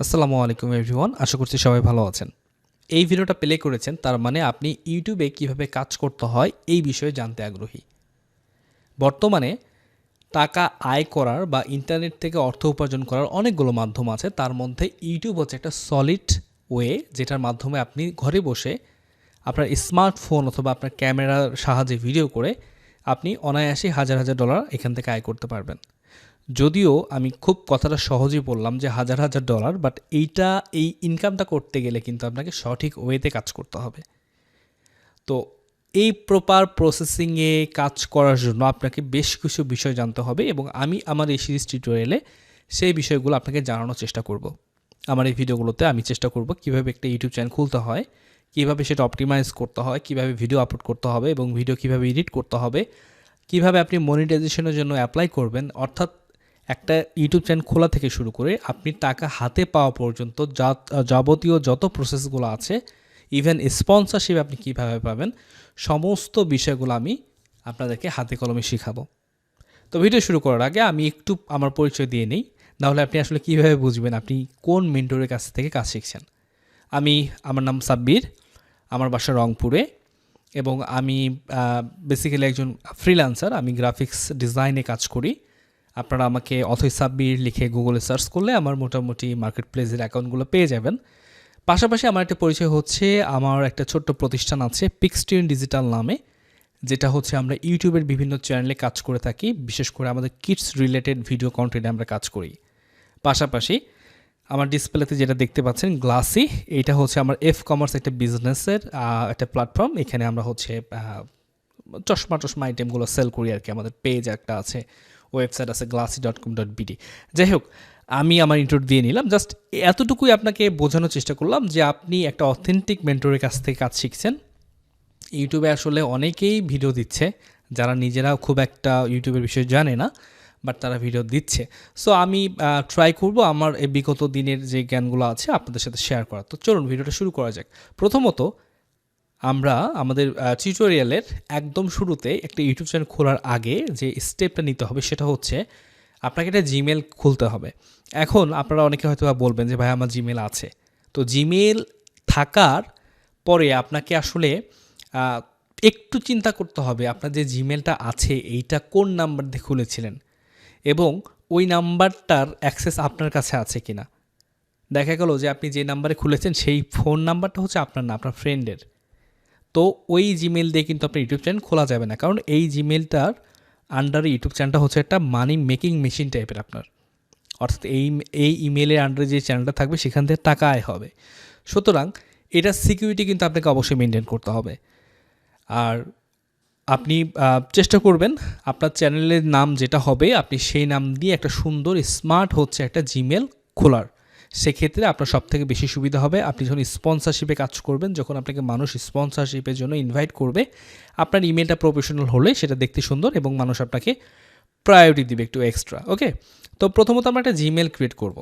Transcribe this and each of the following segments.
আসসালামু আলাইকুম এভরিওয়ান, আশা করছি সবাই ভালো আছেন। এই ভিডিওটা প্লে করেছেন তার মানে আপনি ইউটিউবে কিভাবে কাজ করতে হয় এই বিষয়ে জানতে আগ্রহী। বর্তমানে টাকা আয় করার বা ইন্টারনেট থেকে অর্থ উপার্জন করার অনেকগুলো মাধ্যম আছে, তার মধ্যে ইউটিউব হচ্ছে একটা সলিড ওয়ে যেটার মাধ্যমে আপনি ঘরে বসে আপনার স্মার্টফোন অথবা আপনার ক্যামেরার সাহায্যে ভিডিও করে আপনি অনায়াসে হাজার হাজার ডলার এখান থেকে আয় করতে পারবেন। যদিও আমি খুব কথাটা সহজেই বললাম যে হাজার হাজার ডলার, বাট এই ইনকামটা করতে গেলে কিন্তু আপনাকে সঠিক ওয়েতে কাজ করতে হবে। তো এই প্রপার প্রসেসিংয়ে কাজ করার জন্য আপনাকে বেশ কিছু বিষয় জানতে হবে এবং আমি আমার এই সিরিজ টিউটোরিয়ালে সেই বিষয়গুলো আপনাকে জানানোর চেষ্টা করব। আমার এই ভিডিওগুলোতে আমি চেষ্টা করব কীভাবে একটা ইউটিউব চ্যানেল খুলতে হয়, কীভাবে সেটা অপটিমাইজ করতে হয়, কীভাবে ভিডিও আপলোড করতে হবে এবং ভিডিও কীভাবে এডিট করতে হবে, কীভাবে আপনি মনিটাইজেশনের জন্য অ্যাপ্লাই করবেন, অর্থাৎ একটা ইউটিউব চ্যানেল খোলা থেকে শুরু করে আপনি টাকা হাতে পাওয়া পর্যন্ত যাবতীয় যত প্রসেসগুলো আছে, ইভেন স্পন্সরশিপ আপনি কীভাবে পাবেন, সমস্ত বিষয়গুলো আমি আপনাদেরকে হাতে কলমে শেখাবো। তো ভিডিও শুরু করার আগে আমি একটু আমার পরিচয় দিয়ে নিই, নাহলে আপনি আসলে কীভাবে বুঝবেন আপনি কোন মেন্টরের কাছ থেকে কাজ শিখছেন। আমার নাম সাব্বির, আমার বাসা রংপুরে এবং আমি বেসিক্যালি একজন ফ্রিল্যান্সার। আমি গ্রাফিক্স ডিজাইনে কাজ করি। আপনারা আমাকে অথৈ সাব্বির লিখে গুগলে সার্চ করলে আমার মোটামুটি মার্কেট প্লেসের অ্যাকাউন্টগুলো পেয়ে যাবেন। পাশাপাশি আমার একটা পরিচয় হচ্ছে, আমার একটা ছোট্ট প্রতিষ্ঠান আছে পিক্সটিউন ডিজিটাল নামে, যেটা হচ্ছে আমরা ইউটিউবের বিভিন্ন চ্যানেলে কাজ করে থাকি, বিশেষ করে আমাদের কিডস রিলেটেড ভিডিও কন্টেন্টে আমরা কাজ করি। পাশাপাশি আমার ডিসপ্লেতে যেটা দেখতে পাচ্ছেন গ্লাসি, এইটা হচ্ছে আমার কমার্স একটা বিজনেসের একটা প্ল্যাটফর্ম। এখানে আমরা হচ্ছে চশমা আইটেমগুলো সেল করি আর কি। আমাদের পেজ একটা আছে, ওয়েবসাইট আছে glassy.com.bd। যাই হোক, আমি আমার ইন্ট্রো দিয়ে নিলাম, জাস্ট এতটুকুই আপনাকে বোঝানোর চেষ্টা করলাম যে আপনি একটা অথেন্টিক মেন্টরের কাছ থেকে কাজ শিখছেন। ইউটিউবে আসলে অনেকেই ভিডিও দিচ্ছে যারা নিজেরা খুব একটা ইউটিউবের বিষয়ে জানে না, বাট তারা ভিডিও দিচ্ছে। সো আমি ট্রাই করব আমার এই বিগত দিনের যে জ্ঞানগুলো আছে আপনাদের সাথে শেয়ার করার। তো চলুন ভিডিওটা শুরু করা যাক। প্রথমত আমরা আমাদের টিউটোরিয়ালের একদম শুরুতে একটা ইউটিউব চ্যানেল খোলার আগে যে স্টেপটা নিতে হবে সেটা হচ্ছে আপনাকে একটা জিমেল খুলতে হবে। এখন আপনারা অনেকে হয়তো বলবেন যে ভাই আমার জিমেল আছে। তো জিমেল থাকার পরে আপনাকে আসলে একটু চিন্তা করতে হবে আপনার যে জিমেলটা আছে এইটা কোন নাম্বার দিয়ে খুলেছিলেন এবং ওই নাম্বারটার অ্যাক্সেস আপনার কাছে আছে কিনা। দেখা গেল যে আপনি যে নাম্বারে খুলেছেন সেই ফোন নাম্বারটা হচ্ছে আপনার না, আপনার ফ্রেন্ডের। তো ওই জিমেল দিয়ে কিন্তু আপনার ইউটিউব চ্যানেল খোলা যাবে না, কারণ এই জিমেলটার আন্ডারে ইউটিউব চ্যানেলটা হচ্ছে একটা মানি মেকিং মেশিন টাইপের আপনার। অর্থাৎ এই ইমেলের আন্ডারে যে চ্যানেলটা থাকবে সেখান থেকে টাকা আয় হবে। সুতরাং এটার সিকিউরিটি কিন্তু আপনাকে অবশ্যই মেনটেন করতে হবে। আর আপনি চেষ্টা করবেন আপনার চ্যানেলের নাম যেটা হবে আপনি সেই নাম দিয়ে একটা সুন্দর স্মার্ট হচ্ছে একটা জিমেল খোলার। সেক্ষেত্রে আপনার সবথেকে বেশি সুবিধা হবে আপনি যখন স্পন্সরশিপে কাজ করবেন, যখন আপনাকে মানুষ স্পন্সরশিপের জন্য ইনভাইট করবে, আপনার ইমেলটা প্রফেশনাল হলে সেটা দেখতে সুন্দর এবং মানুষ আপনাকে প্রায়োরিটি দিবে একটু এক্সট্রা। ওকে, তো প্রথমত আমরা একটা জিমেল ক্রিয়েট করব।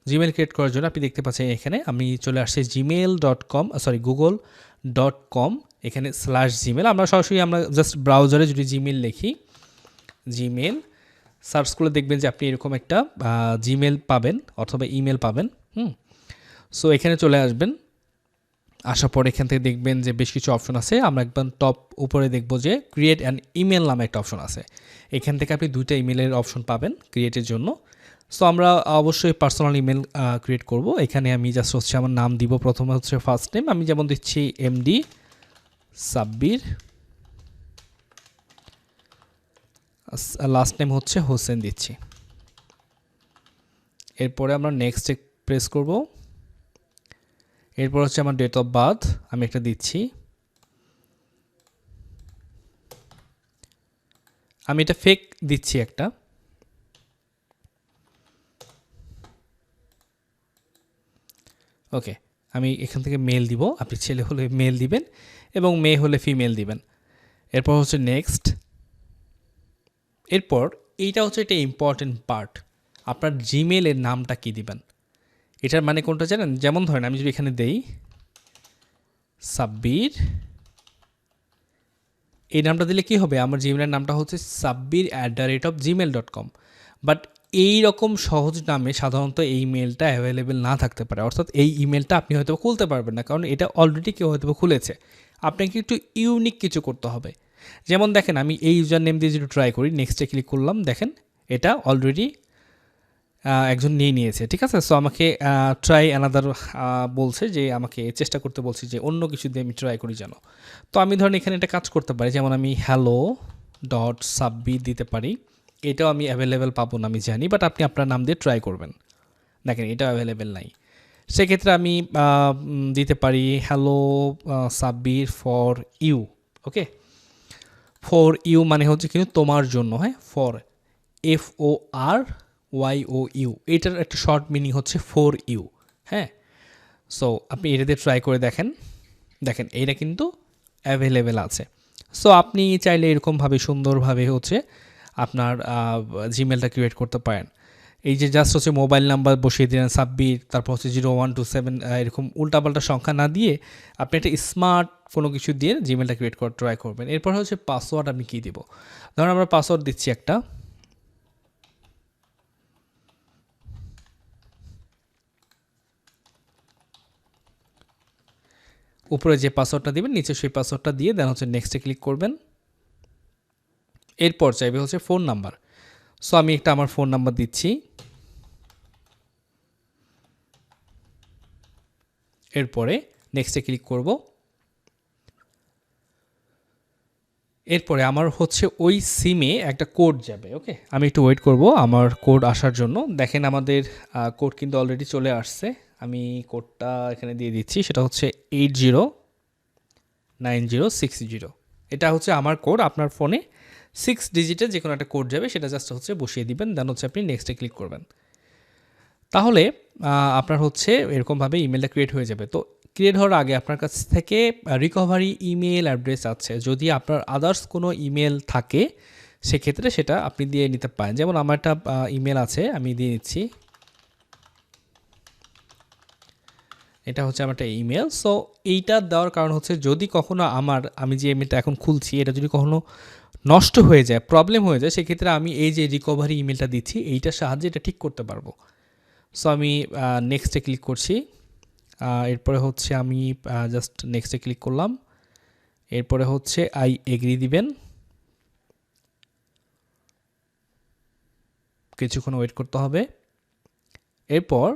জিমেল ক্রিয়েট করার জন্য আপনি দেখতে পাচ্ছেন এখানে আমি চলে আসছি google.com, এখানে /জিমেল। আমরা সরাসরি আমরা জাস্ট ব্রাউজারে যদি জিমেল লিখি, জিমেল সার্চ করলে দেখবেন যে আপনি এরকম একটা জিমেল পাবেন অথবা ইমেল পাবেন। সো এখানে চলে আসবেন। আসার পর এখান থেকে দেখবেন যে বেশ কিছু অপশন আছে। আমরা একদম টপ উপরে দেখব যে ক্রিয়েট অ্যান ইমেল নামে একটা অপশন আছে। এখান থেকে আপনি 2টা ইমেলের অপশন পাবেন ক্রিয়েটের জন্য। সো আমরা অবশ্যই পার্সোনাল ইমেল ক্রিয়েট করব। এখানে আমি জাস্ট হচ্ছে আমার নাম দিব। প্রথমে হচ্ছে ফার্স্ট নেম, আমি যেমন দিচ্ছি এমডি সাব্বির, লাস্ট নেম হচ্ছে হোসেন দিচ্ছি। এরপরে আমরা নেক্সট প্রেস করব। এরপর হচ্ছে আমার ডেট অফ বার্থ আমি একটা দিচ্ছি। আমি এটা ফেক দিচ্ছি একটা। ওকে, আমি এখান থেকে মেল দিব। আপনি ছেলে হলে মেল দিবেন এবং মেয়ে হলে ফিমেল দিবেন। এরপর হচ্ছে নেক্সট। এরপর এইটা হচ্ছে একটা ইম্পর্টেন্ট পার্ট, আপনার জিমেলের নামটা কি দিবেন। এটার মানে কোনটা জানেন? যেমন ধরেন আমি যদি এখানে দেই সাব্বির, এই নামটা দিলে কি হবে, আমার জিমেলের নামটা হচ্ছে sabbir@gmail.com। বাট এই রকম সহজ নামে সাধারণত এই ইমেলটা অ্যাভেলেবেল না থাকতে পারে, অর্থাৎ এই ইমেলটা আপনি হয়তো খুলতে পারবেন না, কারণ এটা অলরেডি কেউ হয়তো খুলেছে। আপনাকে একটু ইউনিক কিছু করতে হবে। যেমন দেখেন আমি এই ইউজার নেম দিয়ে যদি ট্রাই করি, নেক্সটে ক্লিক করলাম, দেখেন এটা অলরেডি একজন নিয়ে নিয়েছে, ঠিক আছে। সো আমাকে ট্রাই অ্যানাদার বলছে, যে আমাকে চেষ্টা করতে বলছে যে অন্য কিছু দিয়ে আমি ট্রাই করি যেন। তো আমি ধরেন এখানে একটা কাজ করতে পারি, যেমন আমি হ্যালো ডট সাব্বির দিতে পারি। এটাও আমি অ্যাভেলেবেল পাবো না আমি জানি, বাট আপনি আপনার নাম দিয়ে ট্রাই করবেন। দেখেন এটাও অ্যাভেলেবেল নাই। সেক্ষেত্রে আমি দিতে পারি hello Sabbir for you. Okay, for you মানে হচ্ছে কিন্তু তোমার জন্য, হ্যাঁ, ফর FORYOU, এটার একটা শর্ট মিনিং হচ্ছে ফর ইউ। হ্যাঁ, সো আপনি এটা দিয়ে ট্রাই করে দেখেন, দেখেন এইটা কিন্তু অ্যাভেলেবেল আছে। সো আপনি চাইলে এরকমভাবে সুন্দরভাবে হচ্ছে আপনার জিমেলটা ক্রিয়েট করতে পারেন। এই যে জাস্ট হচ্ছে মোবাইল নাম্বার বসিয়ে দিলেন সাব্বির, তারপর হচ্ছে 0127 এরকম উল্টাপাল্টা সংখ্যা না দিয়ে আপনি একটা স্মার্ট কোনো কিছু দিয়ে জিমেলটা ক্রিয়েট করার ট্রাই করবেন। এরপর হচ্ছে পাসওয়ার্ড আমি কী দিব, ধরুন আমরা পাসওয়ার্ড দিচ্ছি একটা, উপরে যে পাসওয়ার্ডটা দিবেন নিচে সেই পাসওয়ার্ডটা দিয়ে দেন হচ্ছে নেক্সটে ক্লিক করবেন। এরপর চাইবে হচ্ছে ফোন নাম্বার। সো আমি একটা আমার ফোন নাম্বার দিচ্ছি, এরপরে নেক্সটে ক্লিক করব। এরপরে আমার হচ্ছে ওই সিমে একটা কোড যাবে। ওকে, আমি একটু ওয়েট করব আমার কোড আসার জন্য। দেখেন আমাদের কোড কিন্তু অলরেডি চলে আসছে। আমি কোডটা এখানে দিয়ে দিচ্ছি, সেটা হচ্ছে 809060। এটা হচ্ছে আমার কোড। আপনার ফোনে 6 ডিজিটের যে কোনো একটা কোড যাবে, সেটা জাস্ট হচ্ছে বসিয়ে দিবেন, দেন হচ্ছে আপনি নেক্সটে ক্লিক করবেন। তাহলে আপনার হচ্ছে এরকমভাবে ইমেলটা ক্রিয়েট হয়ে যাবে। তো ক্রিয়েট হওয়ার আগে আপনার কাছ থেকে রিকভারি ইমেল অ্যাড্রেস আছে, যদি আপনার আদার্স কোনো ইমেল থাকে সেক্ষেত্রে সেটা আপনি দিয়ে নিতে পারেন। যেমন আমার একটা ইমেল আছে, আমি দিয়ে নিচ্ছি, এটা হচ্ছে আমার একটা ইমেল। সো এইটা দেওয়ার কারণ হচ্ছে যদি কখনো আমি যে ইমেলটা এখন খুলছি এটা যদি কখনো নষ্ট হয়ে যায়, প্রবলেম হয়ে যায়, সেক্ষেত্রে আমি এই যে রিকভারি ইমেলটা দিচ্ছি এইটার সাহায্যে এটা ঠিক করতে পারবো। সো আমি নেক্সটে ক্লিক করছি। এরপরে হচ্ছে আমি জাস্ট নেক্সটে ক্লিক করলাম। এরপরে হচ্ছে আই এগ্রি দিবেন, কিছুক্ষণ ওয়েট করতে হবে। এরপর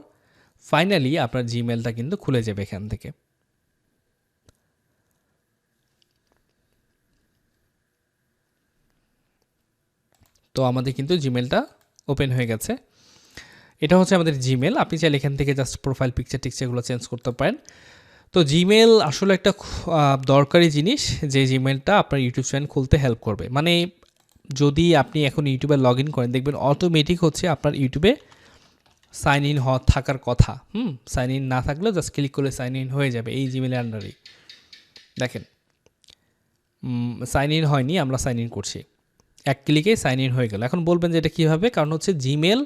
ফাইনালি আপনার জিমেলটা কিন্তু খুলে যাবে এখান থেকে। তো আমাদের কিন্তু জিমেলটা ওপেন হয়ে গেছে। এটা হচ্ছে আমাদের জিমেল। আপনি চাইলে এখান থেকে জাস্ট প্রোফাইল পিকচার টিকচারগুলো চেঞ্জ করতে পারেন। তো জিমেল আসলে একটা দরকারি জিনিস, যে জিমেলটা আপনার ইউটিউব চ্যানেল খুলতে হেল্প করবে। মানে যদি আপনি এখন ইউটিউবে লগ ইন করেন, দেখবেন অটোমেটিক হচ্ছে আপনার ইউটিউবে সাইন ইন থাকার কথা। সাইন ইন না থাকলেও জাস্ট ক্লিক করলে সাইন ইন হয়ে যাবে এই জিমেলের আন্ডারেই। দেখেন সাইন ইন হয়নি, আমরা সাইন ইন করছি, এক ক্লিকেই সাইন ইন হয়ে গেল। এখন বলবেন যে এটা কীভাবে, কারণ হচ্ছে জিমেল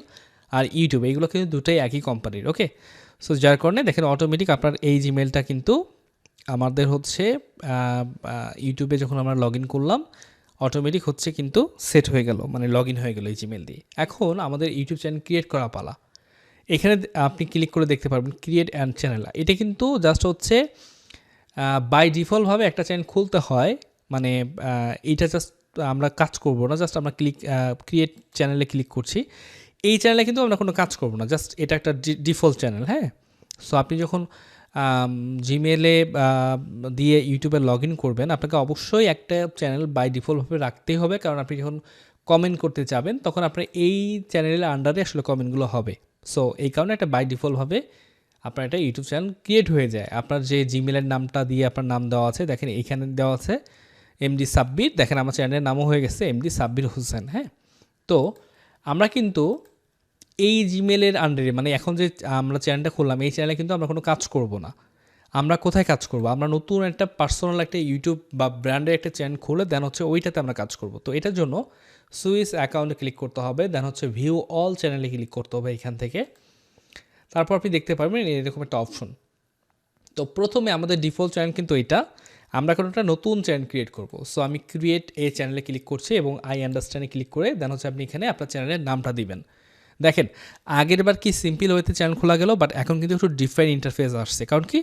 আর ইউটিউব এইগুলো কিন্তু দুটোই একই কোম্পানির। ওকে, সো যার কারণে দেখেন অটোমেটিক আপনার এই জিমেলটা কিন্তু আমাদের হচ্ছে ইউটিউবে যখন আমরা লগ ইন করলাম অটোমেটিক হচ্ছে কিন্তু সেট হয়ে গেল, মানে লগ ইন হয়ে গেল এই জিমেল দিয়ে। এখন আমাদের ইউটিউব চ্যানেল ক্রিয়েট করা পালা। এখানে আপনি ক্লিক করে দেখতে পারবেন ক্রিয়েট অ্যান্ড চ্যানেল। এটা কিন্তু জাস্ট হচ্ছে বাই ডিফল্টভাবে একটা চ্যানেল খুলতে হয়, মানে এইটা জাস্ট আমরা কাজ করব না, জাস্ট আমরা ক্রিয়েট চ্যানেলে ক্লিক করছি। এই চ্যানেলে কিন্তু আমরা কোনো কাজ করব না, জাস্ট এটা একটা ডিফল্ট চ্যানেল। হ্যাঁ, সো আপনি যখন জিমেলে দিয়ে ইউটিউবে লগ ইন করবেন, আপনাকে অবশ্যই একটা চ্যানেল বাই ডিফল্টভাবে রাখতেই হবে, কারণ আপনি যখন কমেন্ট করতে যাবেন তখন আপনার এই চ্যানেলের আন্ডারে আসলে কমেন্টগুলো হবে। সো এই কারণে একটা বাই ডিফল্টভাবে আপনার একটা ইউটিউব চ্যানেল ক্রিয়েট হয়ে যায়। আপনার যে জিমেলের নামটা দিয়ে আপনার নাম দেওয়া আছে, দেখেন এইখানে দেওয়া আছে এমডি সাব্বির, দেখেন আমার চ্যানেলের নামও হয়ে গেছে এমডি সাব্বির হোসেন। হ্যাঁ, তো আমরা কিন্তু এই জিমেলের আন্ডারে, মানে এখন যে আমরা চ্যানেলটা খুললাম এই চ্যানেলে কিন্তু আমরা কোনো কাজ করব না। আমরা কোথায় কাজ করব, আমরা নতুন একটা পার্সোনাল একটা ইউটিউব বা ব্র্যান্ডের একটা চ্যানেল খুলে দেন হচ্ছে ওইটাতে আমরা কাজ করব। তো এটার জন্য সুইচ অ্যাকাউন্টে ক্লিক করতে হবে, দেন হচ্ছে ভিউ অল চ্যানেলে ক্লিক করতে হবে এখান থেকে। তারপর আপনি দেখতে পারবেন এরকম একটা অপশন। তো প্রথমে আমাদের ডিফল্ট চ্যানেল কিন্তু এটা, আমরা কোনো একটা নতুন চ্যানেল ক্রিয়েট করব। সো আমি ক্রিয়েট এই চ্যানেলে ক্লিক করছি এবং আই আন্ডারস্ট্যান্ডে ক্লিক করে দেন হচ্ছে আপনি এখানে আপনার চ্যানেলের নামটা দিবেন। দেখেন আগের বার কি সিম্পল ওয়েতে চ্যানেল খোলা গেল, বাট এখন কিন্তু একটু ডিফারেন্ট ইন্টারফেস আসছে। কারণ কি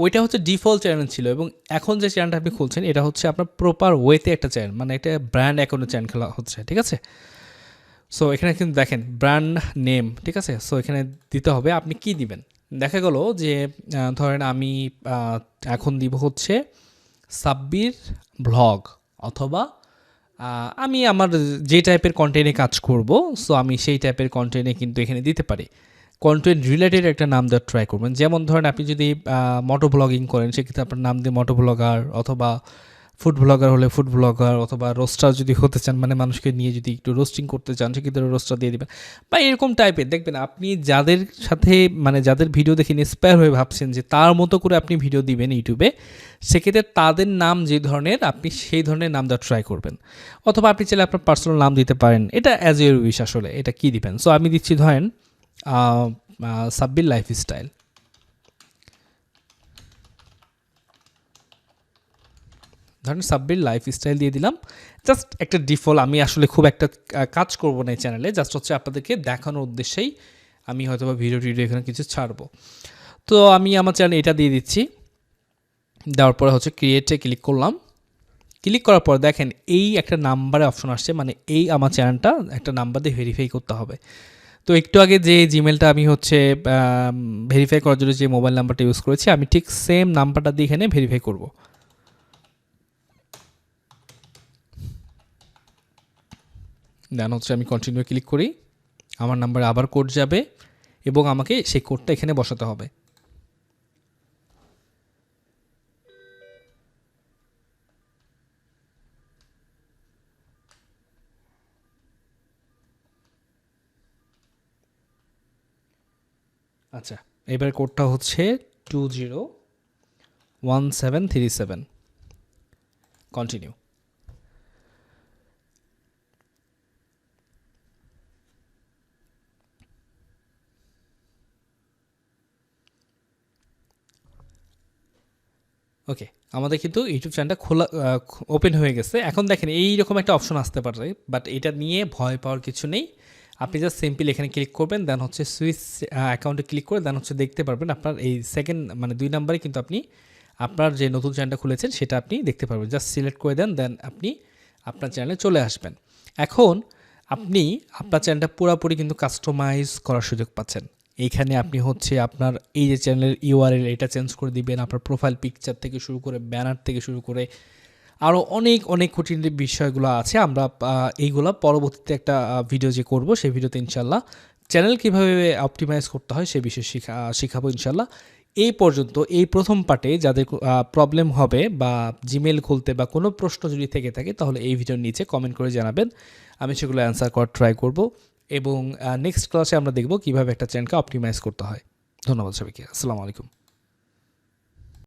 ওইটা হচ্ছে ডিফল্ট চ্যানেল ছিল, এবং এখন যে চ্যানেলটা আপনি খুলছেন এটা হচ্ছে আপনার প্রপার ওয়েতে একটা চ্যানেল, মানে এটা ব্র্যান্ড অ্যাকাউন্টের চ্যানেল খোলা হচ্ছে, ঠিক আছে। সো এখানে কিন্তু দেখেন ব্র্যান্ড নেম, ঠিক আছে। সো এখানে দিতে হবে আপনি কি দিবেন। দেখা গেল যে ধরেন আমি এখন দিব হচ্ছে সাব্বির ব্লগ, অথবা আমি আমার যে টাইপের কন্টেন্টে কাজ করব, সো আমি সেই টাইপের কন্টেন্টে কিন্তু এখানে দিতে পারি। কন্টেন্ট রিলেটেড একটা নাম দেওয়ার ট্রাই করবেন। যেমন ধরেন আপনি যদি মোটো ব্লগিং করেন, সেক্ষেত্রে আপনার নাম দিয়ে মোটো ব্লগার, অথবা ফুড ব্লগার হলে ফুড ব্লগার, অথবা রোস্টার যদি হতে চান, মানে মানুষকে নিয়ে যদি একটু রোস্টিং করতে চান, সেক্ষেত্রে রোস্টার দিয়ে দেবেন। বা এরকম টাইপের দেখবেন আপনি যাদের সাথে, মানে যাদের ভিডিও দেখে ইন্সপায়ার হয়ে ভাবছেন যে তার মতো করে আপনি ভিডিও দিবেন ইউটিউবে, সেক্ষেত্রে তাদের নাম যে ধরনের আপনি সেই ধরনের নাম দেওয়ার ট্রাই করবেন। অথবা আপনি চাইলে আপনার পার্সোনাল নাম দিতে পারেন, এটা অ্যাজ ইউর উইশ আসলে, এটা কী দিবেন। সো আমি দিচ্ছি ধরেন সাব্বির লাইফস্টাইল। ধরেন সাব্বির লাইফস্টাইল দিয়ে দিলাম। জাস্ট একটা ডিফল্ট, আমি আসলে খুব একটা কাজ করব না এই চ্যানেলে, জাস্ট হচ্ছে আপনাদেরকে দেখানোর উদ্দেশ্যেই আমি হয়তো বা ভিডিও এখানে কিছু ছাড়বো। তো আমি আমার চ্যানেলে এটা দিয়ে দিচ্ছি। দেওয়ার পরে হচ্ছে ক্রিয়েটে ক্লিক করলাম। ক্লিক করার পর দেখেন এই একটা নাম্বারে অপশন আসছে, মানে এই আমার চ্যানেলটা একটা নাম্বার দিয়ে ভেরিফাই করতে হবে। তো একটু আগে যে জিমেলটা আমি হচ্ছে ভেরিফাই করার জন্য যে মোবাইল নাম্বারটা ইউজ করেছি, আমি ঠিক সেম নাম্বারটা দিয়ে এখানে ভেরিফাই করব। দেন হচ্ছে আমি কন্টিনিউ ক্লিক করি, আমার নাম্বারে আবার কোড যাবে এবং আমাকে সেই কোডটা এখানে বসাতে হবে। আচ্ছা, এবার কোডটা হচ্ছে 201737। কন্টিনিউ। ওকে, আমাদের কিন্তু ইউটিউব চ্যানেলটা খোলা ওপেন হয়ে গেছে। এখন দেখেন এইরকম একটা অপশন আসতে পারে, বাট এটা নিয়ে ভয় পাওয়ার কিছু নেই। আপনি জাস্ট সিম্পল এখানে ক্লিক করবেন, দেন হচ্ছে সুইচ অ্যাকাউন্টে ক্লিক করে দেন হচ্ছে দেখতে পারবেন আপনার এই সেকেন্ড, মানে 2 নাম্বারে কিন্তু আপনি আপনার যে নতুন চ্যানেলটা খুলেছেন সেটা আপনি দেখতে পারবেন। জাস্ট সিলেক্ট করে দেন আপনি আপনার চ্যানেলে চলে আসবেন। এখন আপনি আপনার চ্যানেলটা পুরোপুরি কিন্তু কাস্টমাইজ করার সুযোগ পাচ্ছেন। এইখানে আপনি হচ্ছে আপনার এই যে চ্যানেলের ইউআরএল এটা চেঞ্জ করে দিবেন, আপনার প্রোফাইল পিকচার থেকে শুরু করে ব্যানার থেকে শুরু করে আরও অনেক কঠিন বিষয়গুলো আছে। আমরা এইগুলো পরবর্তীতে একটা ভিডিও যে করব সেই ভিডিওতে ইনশাল্লাহ চ্যানেল কীভাবে অপটিমাইজ করতে হয় সে বিষয়ে শিখাবো ইনশাল্লাহ। এই পর্যন্ত এই প্রথম পার্টে যাদের প্রবলেম হবে বা জিমেল খুলতে বা কোনো প্রশ্ন যদি থেকে থাকে, তাহলে এই ভিডিওর নিচে কমেন্ট করে জানাবেন, আমি সেগুলো অ্যান্সার করার ট্রাই করব। এবং নেক্সট ক্লাসে আমরা দেখব কীভাবে একটা চ্যানেলকে অপটিমাইজ করতে হয়। ধন্যবাদ সবাইকে, আসসালামু আলাইকুম।